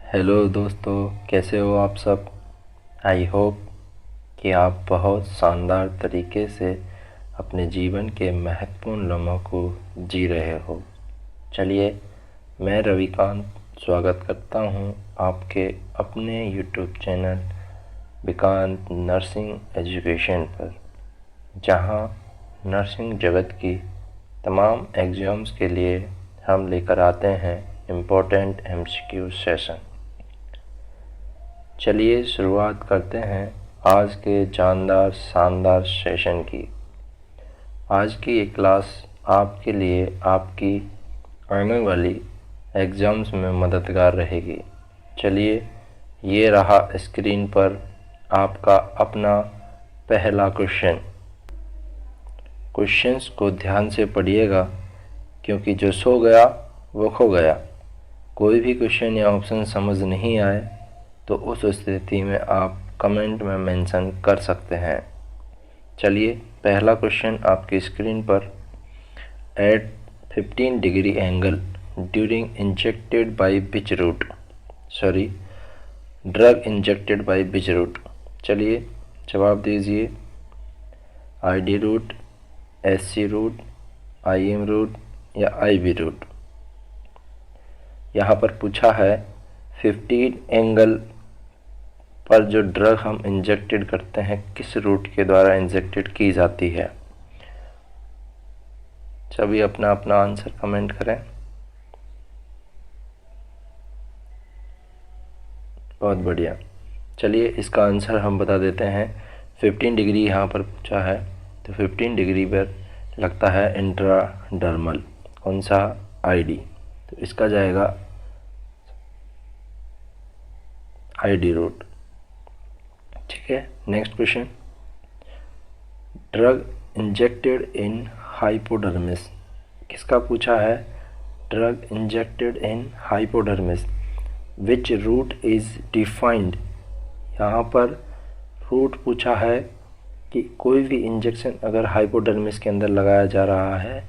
Hello दोस्तों, कैसे हो आप सब। आई होप कि आप बहुत शानदार तरीके से अपने जीवन के महत्वपूर्ण लम्हों को जी रहे हो। चलिए, मैं रविकांत स्वागत करता हूं आपके अपने YouTube channel Vikant nursing education पर, जहां नर्सिंग जगत की तमाम एग्ज़ाम्स के लिए हम लेकर आते हैं इम्पोर्टेंट एमसीक्यू सेशन। चलिए शुरुआत करते हैं आज के जानदार शानदार सेशन की। आज की ये क्लास आपके लिए आपकी आने वाली एग्ज़ाम्स में मददगार रहेगी। चलिए, ये रहा स्क्रीन पर आपका अपना पहला क्वेश्चन। क्वेश्चंस को ध्यान से पढ़िएगा, क्योंकि जो सो गया वो खो गया। कोई भी क्वेश्चन या ऑप्शन समझ नहीं आए तो उस स्थिति में आप कमेंट में मेंशन कर सकते हैं। चलिए, पहला क्वेश्चन आपकी स्क्रीन पर। At 15 degree angle during injected by which route, drug injected by which route. चलिए जवाब दीजिए। ID route, SC route, IM route या आईवी रूट। यहाँ पर पूछा है 15 एंगल पर जो ड्रग हम इंजेक्टेड करते हैं किस रूट के द्वारा इंजेक्टेड की जाती है। सभी अपना अपना आंसर कमेंट करें। बहुत बढ़िया। चलिए, इसका आंसर हम बता देते हैं। 15 डिग्री यहाँ पर पूछा है, तो 15 डिग्री पर लगता है इंट्राडर्मल। कौन सा? आईडी। तो इसका जाएगा आईडी रूट। ठीक है, next question. Drug injected in hypodermis, किसका पूछा है? Drug injected in hypodermis, which route is defined. यहाँ पर रूट पूछा है कि कोई भी इंजेक्शन अगर हाइपोडर्मिस के अंदर लगाया जा रहा है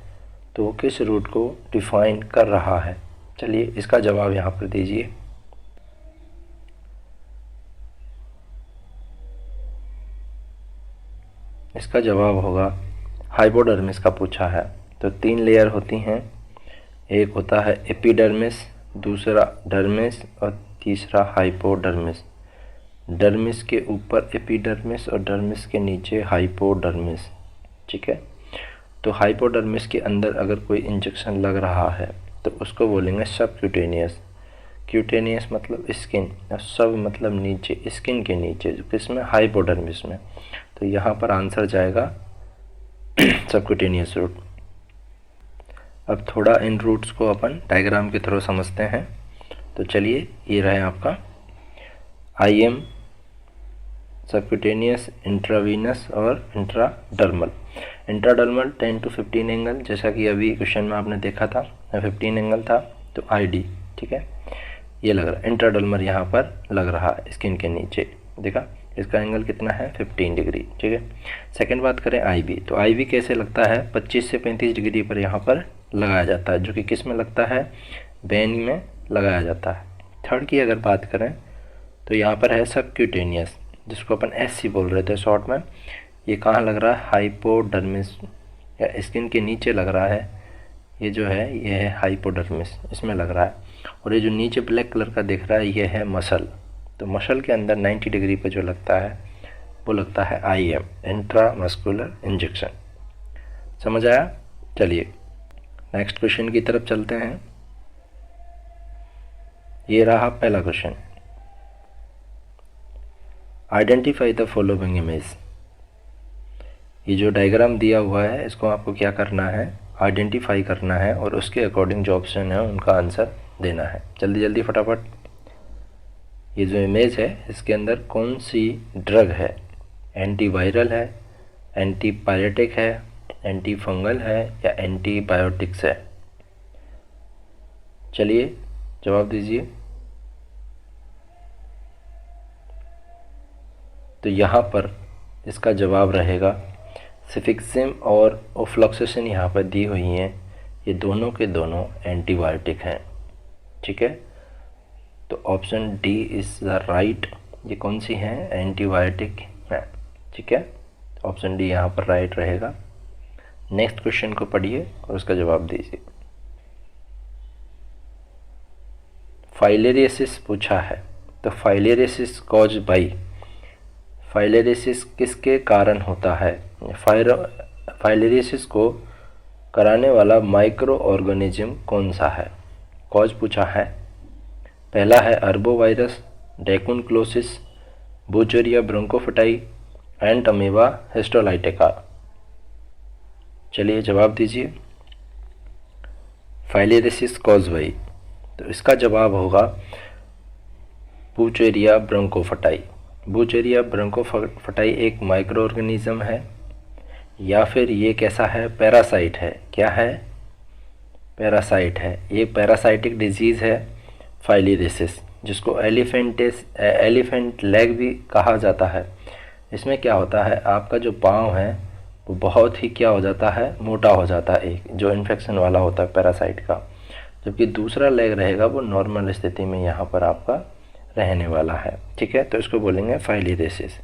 तो वो किस रूट को डिफाइन कर रहा है। चलिए, इसका जवाब यहाँ पर दीजिए। इसका जवाब होगा हाइपोडर्मिस का पूछा है। तो 3 लेयर होती हैं, एक होता है एपिडर्मिस, दूसरा डर्मिस और तीसरा हाइपोडर्मिस। डर्मिस के ऊपर एपिडर्मिस और डर्मिस के नीचे हाइपोडर्मिस। ठीक है, तो हाइपोडर्मिस के अंदर अगर कोई इंजेक्शन लग रहा है तो उसको बोलेंगे सबक्यूटेनियस। क्यूटेनियस मतलब स्किन, और सब मतलब नीचे, स्किन के नीचे, जो किसमें? हाइपोडर्मिस में। तो यहाँ पर आंसर जाएगा सबक्यूटेनियस रूट। अब थोड़ा इन रूट्स को अपन डायग्राम के थ्रू समझते हैं। तो चलिए, ये रहे आपका आईएम, सबक्यूटेनियस, इंट्रावीनस और इंट्राडर्मल। इंट्राडर्मल 10 to 15 एंगल, जैसा कि अभी क्वेश्चन में आपने देखा था 15 एंगल था, तो आईडी। ठीक है, ये लग रहा है इंट्राडर्मल, यहाँ पर लग रहा है स्किन के नीचे। देखा, इसका एंगल कितना है? 15 डिग्री। ठीक है, सेकंड बात करें आईवी, तो आईवी कैसे लगता है? 25 से 35 डिग्री पर यहाँ पर लगाया जाता है, जो कि किस में लगता है? वेन में लगाया जाता है। थर्ड की अगर बात करें तो यहाँ पर है सबक्यूटेनियस, जिसको अपन एससी बोल रहे थे शॉर्ट में। ये कहाँ लग रहा है? हाइपोडर्मिस या स्किन के नीचे लग रहा है। ये जो है ये है हाइपोडर्मिस, इसमें लग रहा है। और ये जो नीचे ब्लैक कलर का दिख रहा है ये है मसल। तो मसल के अंदर 90 डिग्री पर जो लगता है वो लगता है आईएम, इंट्रामस्कुलर इंजेक्शन। समझ आया? चलिए नेक्स्ट क्वेश्चन की तरफ चलते हैं। ये रहा पहला question. Identify the following image. ये जो डायग्राम दिया हुआ है इसको आपको क्या करना है? आइडेंटिफाई करना है और उसके अकॉर्डिंग जो ऑप्शन है उनका आंसर देना है। जल्दी जल्दी फटाफट। ये जो इमेज है इसके अंदर कौन सी ड्रग है? एंटीवायरल है, एंटीपायरेटिक है, एंटी फंगल है या एंटीबायोटिक्स है? चलिए जवाब दीजिए। तो यहाँ पर इसका जवाब रहेगा सिफिक्सिम और ओफ्लॉक्सेसिन। यहाँ पर दी हुई हैं, ये दोनों के दोनों एंटीबायोटिक हैं। ठीक है, तो option D is the right. ये कौन सी है? एंटीबायोटिक है, ठीक है। ऑप्शन डी यहाँ पर राइट रहेगा। नेक्स्ट क्वेश्चन को पढ़िए और उसका जवाब दीजिए। फाइलेरियसिस पूछा है, तो फाइलेरियसिस कॉज बाई, फाइलेरियसिस किसके कारण होता है? फाइलेरियसिस को कराने वाला माइक्रो ऑर्गेनिज्म कौन सा है? कॉज पूछा है। पहला है arbovirus, dracunculosis, wuchereria bancrofti, and amoeba histolytica. चलिए जवाब दीजिए। फाइलेरियसिस कॉज बाई, तो इसका जवाब होगा बुचेरिया ब्रोंकोफिटाई। बुचेरिया ब्रोंकोफिटाई एक माइक्रो ऑर्गेनिज्म है या फिर ये कैसा है? पैरासाइट है। क्या है? पैरासाइट है। ये पैरासाइटिक डिजीज़ है फाइलेरियसिस, जिसको एलिफेंट लेग भी कहा जाता है। इसमें क्या होता है, आपका जो पाँव है वो बहुत ही क्या हो जाता है? मोटा हो जाता है, एक जो इन्फेक्शन वाला होता है पैरासाइट का, जबकि दूसरा लेग रहेगा वो नॉर्मल स्थिति में यहाँ पर आपका रहने वाला है, ठीक है। तो इसको बोलेंगे फाइलेरियसिस।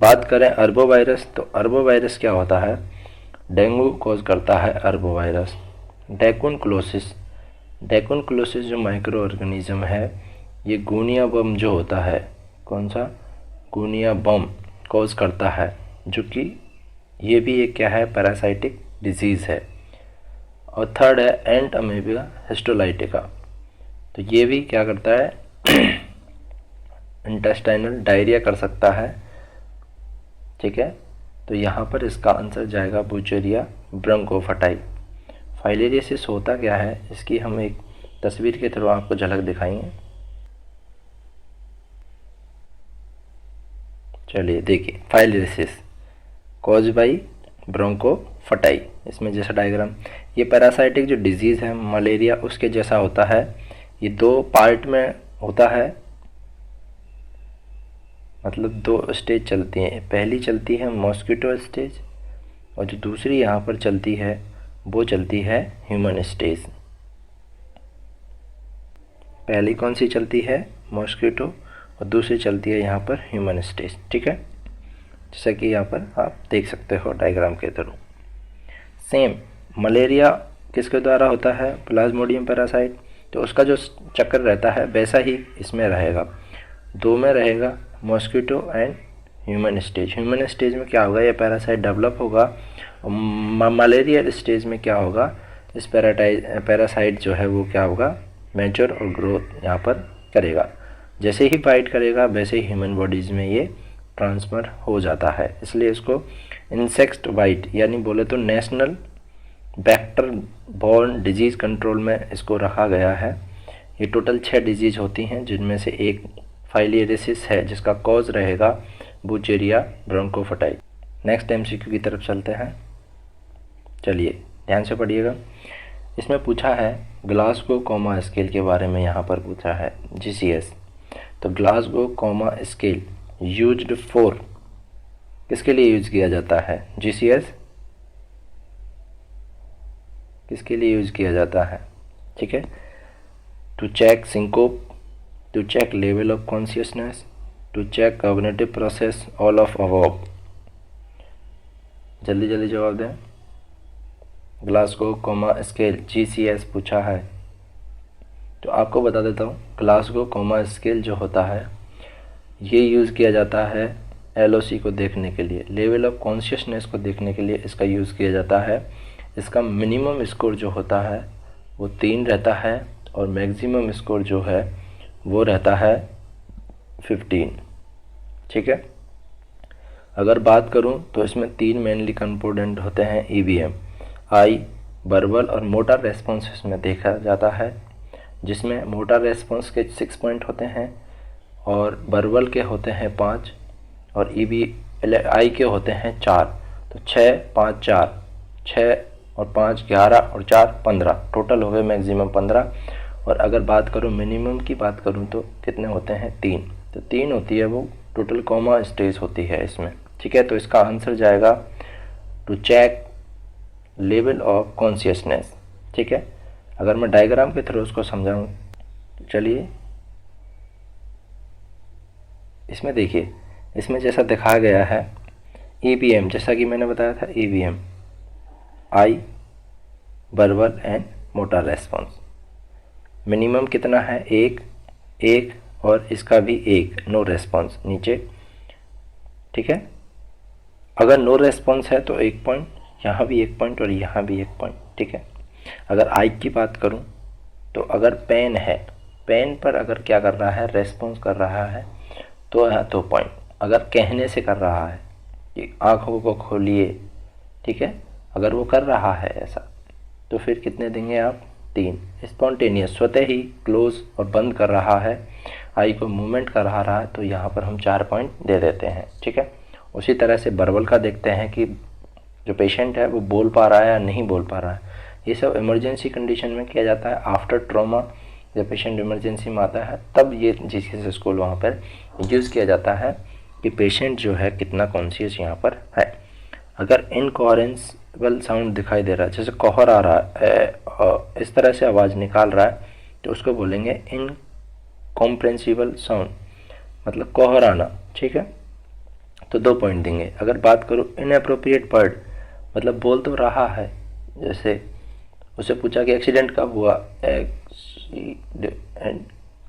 बात करें अर्बोवायरस, तो अर्बोवायरस क्या होता है? डेंगू कॉज करता है अर्बोवायरस। ड्रैकुनक्लोसिस जो माइक्रो ऑर्गेनिज्म है, ये गुनिया बम जो होता है, कौन सा? गुनिया बम कॉज करता है, जो कि ये भी एक क्या है? पैरासाइटिक डिजीज़ है। और थर्ड है एंट अमीबा हिस्टोलाइटिका, तो ये भी क्या करता है? इंटेस्टाइनल डायरिया कर सकता है, ठीक है। तो यहाँ पर इसका आंसर जाएगा बुचेरिया ब्रोंकोफिटाई। फाइलेरियसिस होता क्या है, इसकी हम एक तस्वीर के थ्रू आपको झलक दिखाएंगे। चलिए देखिए, फाइलेरियसिस कॉज बाई ब्रोंकोफिटाई। इसमें जैसा डायग्राम, ये पैरासाइटिक जो डिजीज़ है मलेरिया उसके जैसा होता है। ये दो पार्ट में होता है, मतलब दो स्टेज चलती हैं। पहली चलती है मॉस्किटो स्टेज और जो दूसरी यहाँ पर चलती है वो चलती है ह्यूमन स्टेज। पहली कौन सी चलती है? मॉस्किटो, और दूसरी चलती है यहाँ पर ह्यूमन स्टेज, ठीक है। जैसा कि यहाँ पर आप देख सकते हो डायग्राम के थ्रू। सेम मलेरिया किसके द्वारा होता है? प्लाज्मोडियम पैरासाइट, तो उसका जो चक्कर रहता है वैसा ही इसमें रहेगा। दो में रहेगा, mosquito and human stage. Human stage में क्या होगा? ये पैरासाइट डेवलप होगा, और मलेरिया स्टेज में क्या होगा? इस पैरासाइट जो है वो क्या होगा? मैच्योर और ग्रोथ यहाँ पर करेगा। जैसे ही फाइट करेगा वैसे ही ह्यूमन बॉडीज़ में ये ट्रांसफ़र हो जाता है। इसलिए इसको इंसेक्ट बाइट यानी बोले तो national vector borne disease control में इसको रखा गया है। ये टोटल 6 डिजीज़ होती हैं, जिनमें से एक फाइलेरियसिस है जिसका कॉज रहेगा बुचेरिया ब्रोंकोफिटाई। नेक्स्ट एमसीक्यू की तरफ चलते हैं। चलिए ध्यान से पढ़िएगा। इसमें पूछा है ग्लासगो कॉमा स्केल के बारे में, यहाँ पर पूछा है जीसीएस। तो Glasgow comma scale used for, किसके लिए यूज़ किया जाता है? जीसीएस किसके लिए यूज़ किया जाता है? ठीक है, to check syncope, to check level of consciousness, to check cognitive process, all of above. जल्दी जल्दी जवाब दें। ग्लासगो कॉमा स्केल जीसीएस पूछा है, तो आपको बता देता हूँ। ग्लासगो कॉमा स्केल जो होता है ये यूज़ किया जाता है एलओसी को देखने के लिए, लेवल ऑफ कॉन्शियसनेस को देखने के लिए इसका यूज़ किया जाता है। इसका मिनिमम स्कोर जो होता है वो 3 रहता है और मैक्सिमम स्कोर जो है वो रहता है 15। ठीक है, अगर बात करूं तो इसमें 3 मेनली कंपोनेंट होते हैं ईवीएम, आई, वर्बल और मोटर रेस्पॉन्स इसमें देखा जाता है, जिसमें मोटर रेस्पॉन्स के 6 पॉइंट होते हैं और वर्बल के होते हैं 5 और आई के होते हैं 4। तो 6, 5, 4, 6 और 5 11 और 4 15, टोटल हो गए मैक्सिमम 15। और अगर बात करूं मिनिमम की बात करूं तो कितने होते हैं? 3। तो 3 होती है वो टोटल कॉमा स्टेज होती है इसमें। ठीक है, तो इसका आंसर जाएगा to check level of consciousness. ठीक है, अगर मैं डायग्राम के थ्रू उसको समझाऊँ तो चलिए इसमें देखिए, इसमें जैसा दिखाया गया है EBM, जैसा कि मैंने बताया था EBM, I verbal and motor response, minimum कितना है, एक, और इसका भी एक, नो रेस्पॉन्स नीचे, ठीक है। अगर नो रेस्पॉन्स है तो 1 पॉइंट, यहाँ भी 1 पॉइंट और यहाँ भी 1 पॉइंट, ठीक है। अगर आई की बात करूँ तो अगर पेन है, पेन पर अगर क्या कर रहा है, रेस्पॉन्स कर रहा है तो यहाँ 2 पॉइंट। अगर कहने से कर रहा है कि आँखों को खोलिए, ठीक है, अगर वो कर रहा है ऐसा तो फिर कितने देंगे आप, 3। स्पॉन्टेनियस, स्वतः ही क्लोज और बंद कर रहा है, आई को मूवमेंट कर रहा है, तो यहाँ पर हम 4 पॉइंट दे देते हैं, ठीक है। उसी तरह से वर्बल का देखते हैं कि जो पेशेंट है वो बोल पा रहा है या नहीं बोल पा रहा है। ये सब इमरजेंसी कंडीशन में किया जाता है, आफ्टर ट्रॉमा, जब पेशेंट इमरजेंसी में आता है तब ये जीसीएस स्कोर वहाँ पर यूज़ किया जाता है कि पेशेंट जो है कितना कॉन्शियस यहाँ पर है। अगर इनकोहेरेंशियल साउंड दिखाई दे रहा है, जैसे कोहर आ रहा है, इस तरह से आवाज़ निकाल रहा है, तो उसको बोलेंगे इनकॉम्प्रेंसिबल साउंड, मतलब कोहर आना, ठीक है, तो 2 पॉइंट देंगे। अगर बात करूँ इनअप्रोप्रिएट वर्ड, मतलब बोल तो रहा है, जैसे उससे पूछा कि एक्सीडेंट कब हुआ, एक्सीडेंट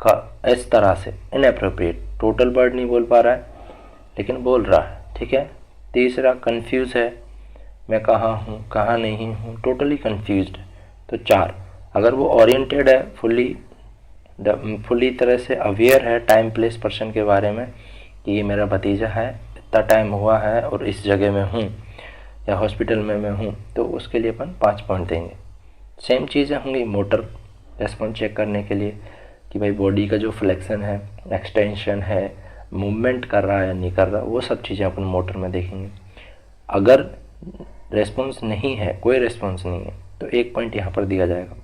का, इस तरह से इनअप्रोप्रिएट, टोटल वर्ड नहीं बोल पा रहा है लेकिन बोल रहा है, ठीक है। तीसरा कंफ्यूज है, मैं कहाँ हूँ कहाँ नहीं हूँ, टोटली कंफ्यूज्ड, तो 4। अगर वो ओरिएंटेड है, फुली तरह से अवेयर है टाइम प्लेस पर्सन के बारे में कि ये मेरा भतीजा है, इतना टाइम हुआ है और इस जगह में हूँ या हॉस्पिटल में मैं हूँ, तो उसके लिए अपन 5 पॉइंट देंगे। सेम चीज़ें होंगी मोटर रेस्पॉन्स चेक करने के लिए कि भाई बॉडी का जो फ्लेक्शन है, एक्सटेंशन है, मूवमेंट कर रहा है या नहीं कर रहा, वो सब चीज़ें अपन मोटर में देखेंगे। अगर रेस्पॉन्स नहीं है, कोई रेस्पॉन्स नहीं है, तो 1 पॉइंट यहाँ पर दिया जाएगा।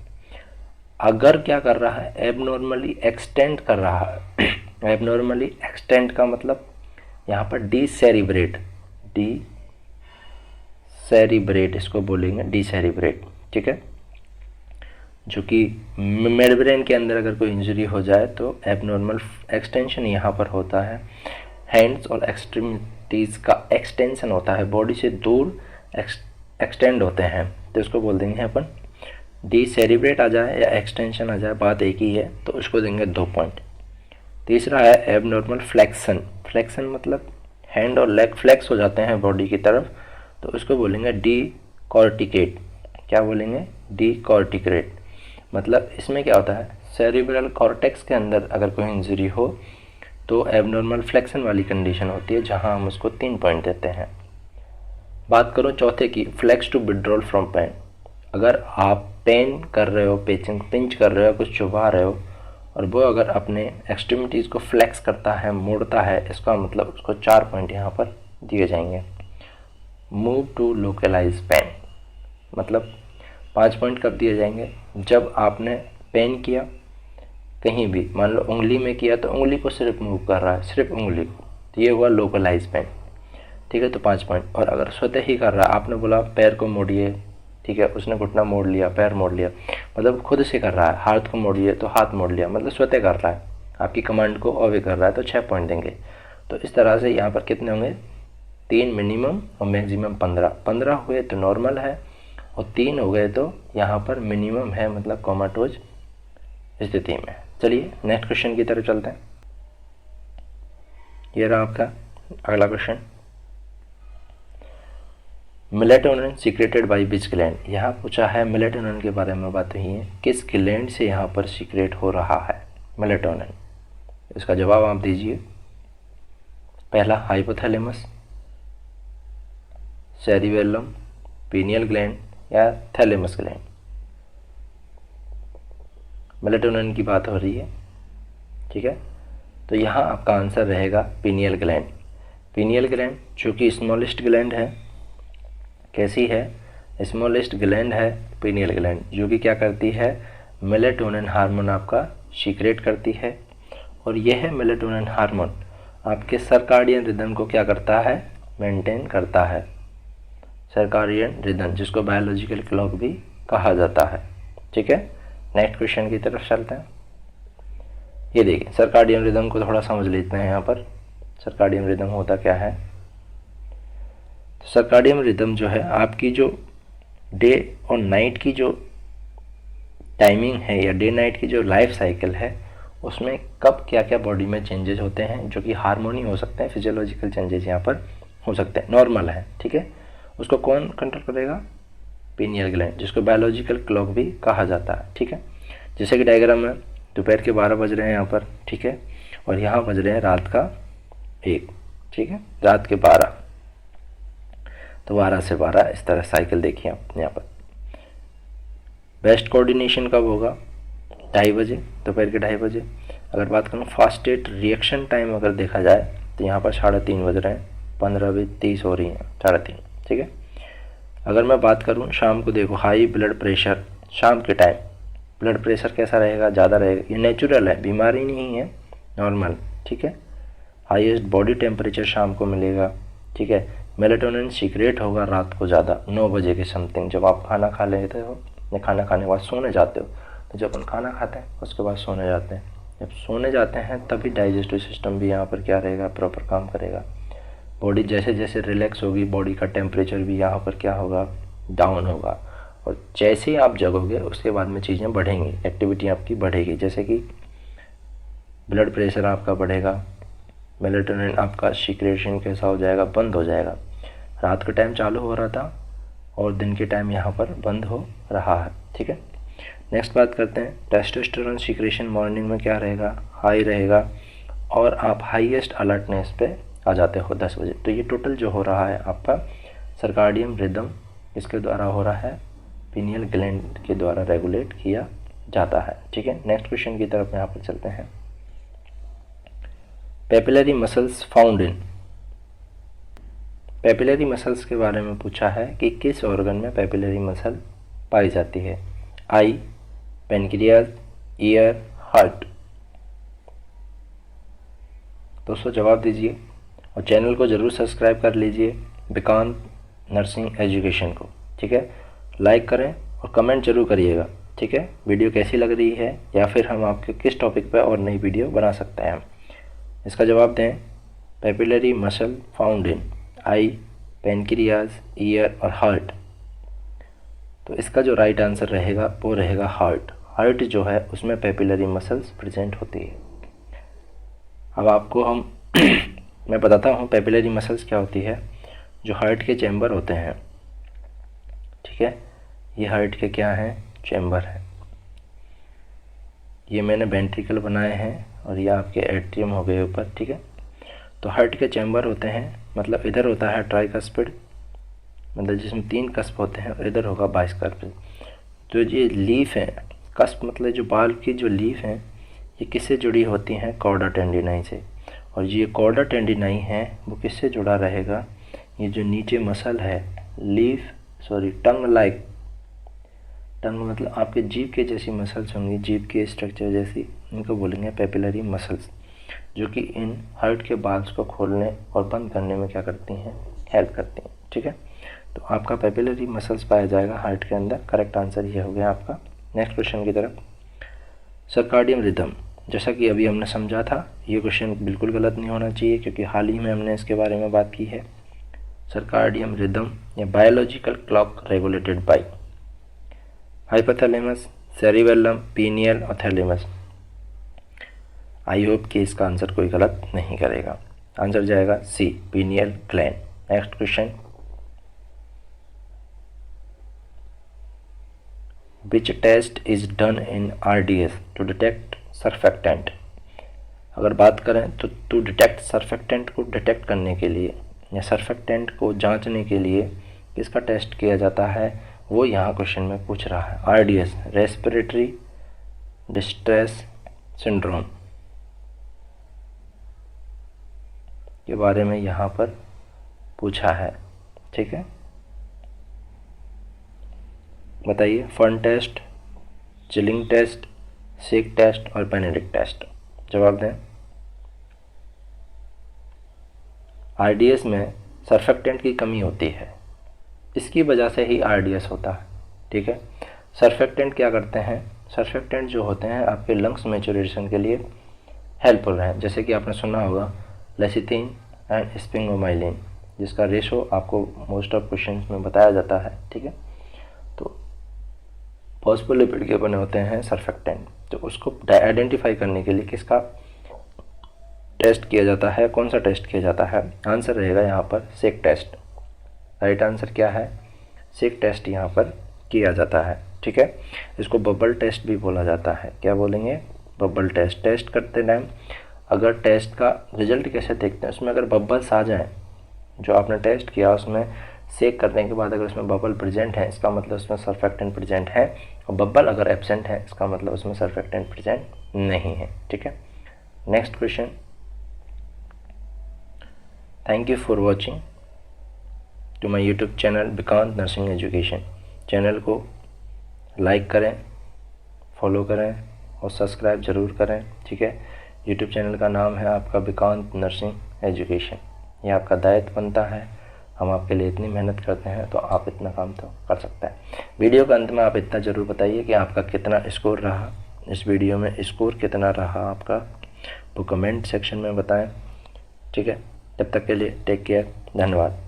अगर क्या कर रहा है, एबनॉर्मली एक्सटेंड कर रहा है, एबनॉर्मली एक्सटेंड का मतलब यहाँ पर डीसेरिब्रेट, इसको बोलेंगे डीसेरिब्रेट, ठीक है, जो कि मेडब्रेन के अंदर अगर कोई इंजरी हो जाए तो एबनॉर्मल एक्सटेंशन यहाँ पर होता है। हैंड्स और एक्सट्रीमिटीज़ का एक्सटेंशन होता है, बॉडी से दूर एक्सटेंड होते हैं, तो उसको बोल देंगे अपन डीसेरिब्रेट आ जाए या एक्सटेंशन आ जाए, बात एक ही है, तो उसको देंगे 2 पॉइंट। तीसरा है एबनॉर्मल फ्लेक्शन, फ्लेक्शन मतलब हैंड और लेग फ्लेक्स हो जाते हैं बॉडी की तरफ, तो उसको बोलेंगे डीकॉर्टिकेट। क्या बोलेंगे, डीकॉर्टिकेट, मतलब इसमें क्या होता है, सेरिब्रल कॉर्टेक्स के अंदर अगर कोई इंजरी हो तो एबनॉर्मल फ्लेक्शन वाली कंडीशन होती है, जहां हम उसको 3 पॉइंट देते हैं। बात करो चौथे की, flex to withdrawal from pain, अगर आप पेन कर रहे हो, पिंच कर रहे हो, कुछ चुभा रहे हो और वो अगर अपने एक्सट्रीमिटीज़ को फ्लेक्स करता है, मोड़ता है, इसका मतलब उसको 4 पॉइंट यहाँ पर दिए जाएंगे। मूव टू लोकलाइज पेन, मतलब 5 पॉइंट कब दिए जाएंगे, जब आपने पेन किया कहीं भी, मान लो उंगली में किया तो उंगली को सिर्फ मूव कर रहा है, सिर्फ उंगली को, तो ये हुआ लोकलाइज पेन, ठीक है, तो 5 पॉइंट। और अगर स्वतः ही कर रहा है, आपने बोला पैर को मोड़िए, ठीक है, उसने घुटना मोड़ लिया, पैर मोड़ लिया, मतलब खुद से कर रहा है, हाथ को मोड़िए तो हाथ मोड़ लिया, मतलब स्वतः कर रहा है, आपकी कमांड को ओबे कर रहा है, तो 6 पॉइंट देंगे। तो इस तरह से यहाँ पर कितने होंगे, 3 मिनिमम और मैक्सिमम 15 हुए तो नॉर्मल है, और 3 हो गए तो यहाँ पर मिनिमम है, मतलब कोमाटोज स्थिति में। चलिए नेक्स्ट क्वेश्चन की तरफ चलते हैं। ये रहा आपका अगला question, melatonin secreted by which gland. यहाँ पूछा है मेलेटोनिन के बारे में बात हुई है, किस ग्लैंड से यहाँ पर सीक्रेट हो रहा है मेलेटोनिन, इसका जवाब आप दीजिए। पहला हाइपोथैलेमस, सेरिबेलम, पीनियल ग्लैंड या थैलेमस ग्लैंड। मेलेटोनिन की बात हो रही है, ठीक है, तो यहाँ आपका आंसर रहेगा पीनियल ग्लैंड। पीनियल ग्लैंड जो कि स्मॉलेस्ट ग्लैंड है, कैसी है, स्मॉलेस्ट ग्लैंड है पीनियल ग्लैंड, जो कि क्या करती है, मेलेटोनिन हार्मोन आपका सीक्रेट करती है, और यह मेलेटोनिन हार्मोन आपके सर्काडियन रिदम को क्या करता है, मेंटेन करता है। सर्काडियन रिदम जिसको बायोलॉजिकल क्लॉक भी कहा जाता है, ठीक है। नेक्स्ट क्वेश्चन की तरफ चलते हैं। ये देखिए सर्काडियन रिदम को थोड़ा समझ लेते हैं यहाँ पर। सर्काडियन रिदम होता क्या है? तो सर्काडियन रिदम जो है आपकी जो डे और नाइट की जो टाइमिंग है या डे नाइट की जो लाइफ साइकिल है उसमें कब क्या क्या बॉडी में चेंजेस होते हैं, जो कि हार्मोनी हो सकते हैं, फिजियोलॉजिकल चेंजेस यहाँ पर हो सकते हैं, नॉर्मल है, ठीक है। उसको कौन कंट्रोल करेगा? पीनियल ग्लैंड, जिसको बायोलॉजिकल क्लॉक भी कहा जाता है, ठीक है। जैसे कि डायग्राम में दोपहर के 12 बज रहे हैं यहाँ पर, ठीक है, और यहाँ बज रहे हैं रात का 1, ठीक है, रात के 12, तो 12 से 12 इस तरह साइकिल देखिए आप यहाँ पर। बेस्ट कोऑर्डिनेशन कब होगा? 2:30 बजे, दोपहर के 2:30 बजे। अगर बात करूँ फास्टेस्ट रिएक्शन टाइम अगर देखा जाए तो यहाँ पर 3:30 बज रहे हैं, 15:30 हो रही हैं, 3:30, ठीक है। अगर मैं बात करूँ शाम को, देखो हाई ब्लड प्रेशर, शाम के टाइम ब्लड प्रेशर कैसा रहेगा? ज़्यादा रहेगा, ये नेचुरल है, बीमारी नहीं है, नॉर्मल, ठीक है। हाईएस्ट बॉडी टेम्परेचर शाम को मिलेगा, ठीक है। मेलेटोनिन सीक्रेट होगा रात को ज़्यादा, 9 बजे के समथिंग, जब आप खाना खा लेते हो या खाना खाने के बाद सोने जाते हो। तो जब अपन खाना खाते हैं उसके बाद सोने जाते हैं, जब सोने जाते हैं तभी डाइजेस्टिव सिस्टम भी यहाँ पर क्या रहेगा? प्रॉपर काम करेगा। बॉडी जैसे जैसे रिलैक्स होगी, बॉडी का टेम्परेचर भी यहाँ पर क्या होगा? डाउन होगा। और जैसे ही आप जगोगे उसके बाद में चीज़ें बढ़ेंगी, एक्टिविटी आपकी बढ़ेगी, जैसे कि ब्लड प्रेशर आपका बढ़ेगा, मेलेटोनिन आपका सीक्रेशन कैसा हो जाएगा? बंद हो जाएगा। रात का टाइम चालू हो रहा था और दिन के टाइम यहाँ पर बंद हो रहा है, ठीक है। नेक्स्ट बात करते हैं, टेस्टोस्टेरोन सीक्रेशन मॉर्निंग में क्या रहेगा? हाई रहेगा, और आप हाईएस्ट अलर्टनेस पे आ जाते हो 10 बजे। तो ये टोटल जो हो रहा है आपका सर्काडियन रिदम इसके द्वारा हो रहा है, पीनियल ग्लैंड के द्वारा रेगुलेट किया जाता है, ठीक है। नेक्स्ट क्वेश्चन की तरफ यहाँ पर चलते हैं। Papillary muscles found in, papillary muscles के बारे में पूछा है कि किस ऑर्गन में पेपिलरी मसल पाई जाती है? आई, पेनक्रियाज, ईयर, हार्ट। दोस्तों जवाब दीजिए और चैनल को ज़रूर सब्सक्राइब कर लीजिए विकांत नर्सिंग एजुकेशन को, ठीक है। लाइक करें और कमेंट जरूर करिएगा, ठीक है। वीडियो कैसी लग रही है या फिर हम आपके किस टॉपिक पर और नई वीडियो बना सकते हैं, इसका जवाब दें। Papillary muscle found in I, pancreas, year और हार्ट। तो इसका जो राइट आंसर रहेगा वो रहेगा हार्ट। हार्ट जो है उसमें पेपिलरी मसल्स प्रेजेंट होती है। अब आपको हम मैं बताता हूँ पेपिलरी मसल्स क्या होती है। जो हार्ट के चैम्बर होते हैं, ठीक है, ये हार्ट के क्या हैं? चैम्बर हैं। ये मैंने वेंट्रिकल बनाए हैं और ये आपके एट्रियम हो गए ऊपर, ठीक है। तो हार्ट के चैम्बर होते हैं, मतलब इधर होता है ट्राइकस्पिड, मतलब जिसमें 3 कस्प होते हैं, और इधर होगा बाइस्कस्पिड। जो ये लीफ है, कस्प मतलब जो बाल की जो लीफ हैं, ये किससे जुड़ी होती हैं? कॉर्डा टेंडिनाई से। और ये कॉर्डा टेंडिनाई है वो किससे जुड़ा रहेगा? ये जो नीचे मसल है टंग लाइक, टंग मतलब आपके जीभ के जैसी मसल्स होंगी, जीभ के स्ट्रक्चर जैसी, इनको बोलेंगे पेपिलरी मसल्स, जो कि इन हार्ट के बाल्स को खोलने और बंद करने में क्या करती हैं? हेल्प करती हैं, ठीक है। तो आपका पेपिलरी मसल्स पाया जाएगा हार्ट के अंदर। करेक्ट आंसर ये हो गया आपका। नेक्स्ट क्वेश्चन की तरफ। सर्काडियन रिदम, जैसा कि अभी हमने समझा था, ये क्वेश्चन बिल्कुल गलत नहीं होना चाहिए क्योंकि हाल ही में हमने इसके बारे में बात की है। सर्काडियन रिदम या biological clock regulated by hypothalamus, cerebellum, pineal और थैलेमस। आई होप कि इसका आंसर कोई गलत नहीं करेगा। आंसर जाएगा C, pineal gland. Next question, which test is done in RDS to detect surfactant. अगर बात करें तो टू डिटेक्ट सर्फेक्टेंट को डिटेक्ट करने के लिए या सर्फेक्टेंट को जांचने के लिए किसका टेस्ट किया जाता है, वो यहाँ क्वेश्चन में पूछ रहा है। RDS, रेस्पिरेटरी डिस्ट्रेस सिंड्रोम के बारे में यहाँ पर पूछा है, ठीक है। बताइए, फन टेस्ट, चिलिंग टेस्ट, सिक टेस्ट और बेनेडिक्ट टेस्ट। जवाब दें। RDS में सर्फेक्टेंट की कमी होती है, इसकी वजह से ही RDS होता है, ठीक है। सर्फेक्टेंट क्या करते हैं? सर्फेक्टेंट जो होते हैं आपके लंग्स मैच्योरेशन के लिए हेल्पफुल हैं। जैसे कि आपने सुना होगा लेसिथिन एंड स्पिंगोमाइलिन, जिसका रेशो आपको मोस्ट ऑफ क्वेश्चंस में बताया जाता है, ठीक है। तो फॉस्फोलिपिड के बने होते हैं सर्फेक्टेंट, तो उसको आइडेंटिफाई करने के लिए किसका टेस्ट किया जाता है, कौन सा टेस्ट किया जाता है? आंसर रहेगा यहाँ पर सेक टेस्ट। राइट आंसर क्या है? सेक टेस्ट यहाँ पर किया जाता है, ठीक है। इसको बबल टेस्ट भी बोला जाता है। क्या बोलेंगे? Bubble test. टेस्ट करते टाइम अगर टेस्ट का रिजल्ट कैसे देखते हैं, उसमें अगर बबल्स आ जाएं, जो आपने टेस्ट किया उसमें सेक करने के बाद अगर उसमें बबल प्रेजेंट है, इसका मतलब उसमें सर्फेक्टेंट प्रेजेंट है, और बबल अगर एब्सेंट है, इसका मतलब उसमें सर्फेक्टेंट प्रेजेंट नहीं है, ठीक है। Next question. Thank you for watching to my YouTube channel Vikant nursing education. Channel को लाइक करें, फॉलो करें और सब्सक्राइब ज़रूर करें, ठीक है। यूट्यूब चैनल का नाम है आपका विकांत नर्सिंग एजुकेशन। ये आपका दायित्व बनता है, हम आपके लिए इतनी मेहनत करते हैं तो आप इतना काम तो कर सकते हैं। वीडियो के अंत में आप इतना ज़रूर बताइए कि आपका कितना स्कोर रहा, इस वीडियो में स्कोर कितना रहा आपका, वो कमेंट सेक्शन में बताएं, ठीक है। तब तक के लिए टेक केयर, धन्यवाद।